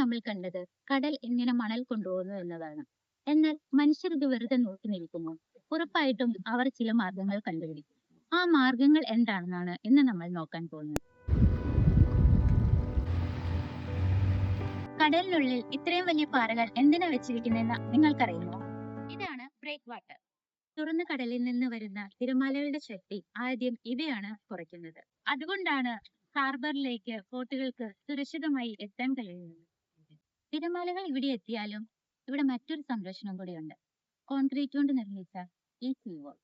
നമ്മൾ കണ്ടത് കടൽ എങ്ങനെ മണൽ കൊണ്ടുപോകുന്നു എന്നതാണ്. എന്നാൽ മനുഷ്യർ ഇത് വെറുതെ നോക്കി നിൽക്കുന്നു. ഉറപ്പായിട്ടും അവർ ചില മാർഗങ്ങൾ കണ്ടുപിടിക്കും. ആ മാർഗങ്ങൾ എന്താണെന്നാണ് ഇന്ന് നമ്മൾ നോക്കാൻ പോകുന്നത്. കടലിനുള്ളിൽ ഇത്രയും വലിയ പാറകൾ എന്തിനാ വെച്ചിരിക്കുന്നതെന്ന് നിങ്ങൾക്കറിയുമോ? ഇതാണ് ബ്രേക്ക് വാട്ടർ. തുറന്ന കടലിൽ നിന്ന് വരുന്ന തിരമാലകളുടെ ശക്തി ആദ്യം ഇവയാണ് കുറയ്ക്കുന്നത്. അതുകൊണ്ടാണ് ഹാർബറിലേക്ക് ബോട്ടുകൾക്ക് സുരക്ഷിതമായി എത്താൻ കഴിയുന്നത്. തിരമാലകൾ ഇവിടെ എത്തിയാലും ഇവിടെ മറ്റൊരു സംരക്ഷണം കൂടിയുണ്ട്. കോൺക്രീറ്റ് കൊണ്ട് നിർമ്മിച്ച ഈ സീ വാൾ.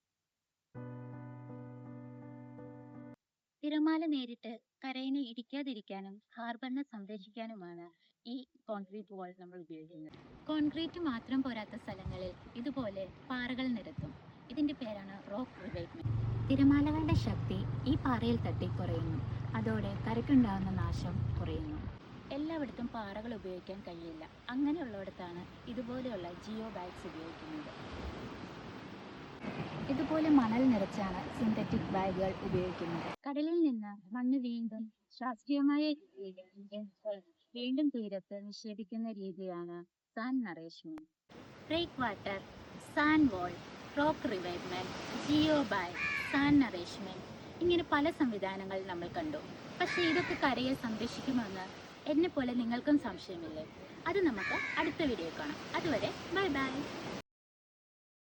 തിരമാല നേരിട്ട് കരയിനെ ഇടിക്കാതിരിക്കാനും ഹാർബറിനെ സംരക്ഷിക്കാനുമാണ് ഈ കോൺക്രീറ്റ് വാൾ നമ്മൾ ഉപയോഗിക്കുന്നത്. കോൺക്രീറ്റ് മാത്രം പോരാത്ത സ്ഥലങ്ങളിൽ ഇതുപോലെ പാറകൾ നിരത്തും. ഇതിന്റെ പേരാണ് റോക്ക് റിവേറ്റ്മെന്റ്. തിരമാലകളുടെ ശക്തി ഈ പാറയിൽ തട്ടി കുറയുന്നു. അതോടെ കരയ്ക്കുണ്ടാകുന്ന നാശം കുറയുന്നു. എല്ലായിടത്തും പാറകൾ ഉപയോഗിക്കാൻ കഴിയില്ല. അങ്ങനെയുള്ളിടത്താണ് ഇതുപോലെയുള്ള ജിയോ ബാഗ്സ് ഉപയോഗിക്കുന്നത്. ഇതുപോലെ മണൽ നിറച്ചാണ് സിന്തറ്റിക് ബാഗുകൾ ഉപയോഗിക്കുന്നത്. കടലിൽ നിന്ന് മണ്ണ് ശാസ്ത്രീയമായ വീണ്ടും തീരത്ത് നിക്ഷേപിക്കുന്ന രീതിയാണ് സാൻഡ് നറേഷ്മെന്റ്. ബ്രേക്ക് വാട്ടർ, സാൻഡ് വാൾ, റോക്ക് റിവൈവ്മെന്റ്, ജിയോ ബാഗ്, സാൻഡ് നറേഷ്മെന്റ്, ഇങ്ങനെ പല സംവിധാനങ്ങൾ നമ്മൾ കണ്ടു. പക്ഷേ ഇതൊക്കെ കരയെ സംരക്ഷിക്കുമെന്ന് എന്നെ പോലെ നിങ്ങൾക്കും സംശയമില്ലേ? അത് നമുക്ക് അടുത്ത വീഡിയോ കാണാം. അതുവരെ ബൈ ബൈ.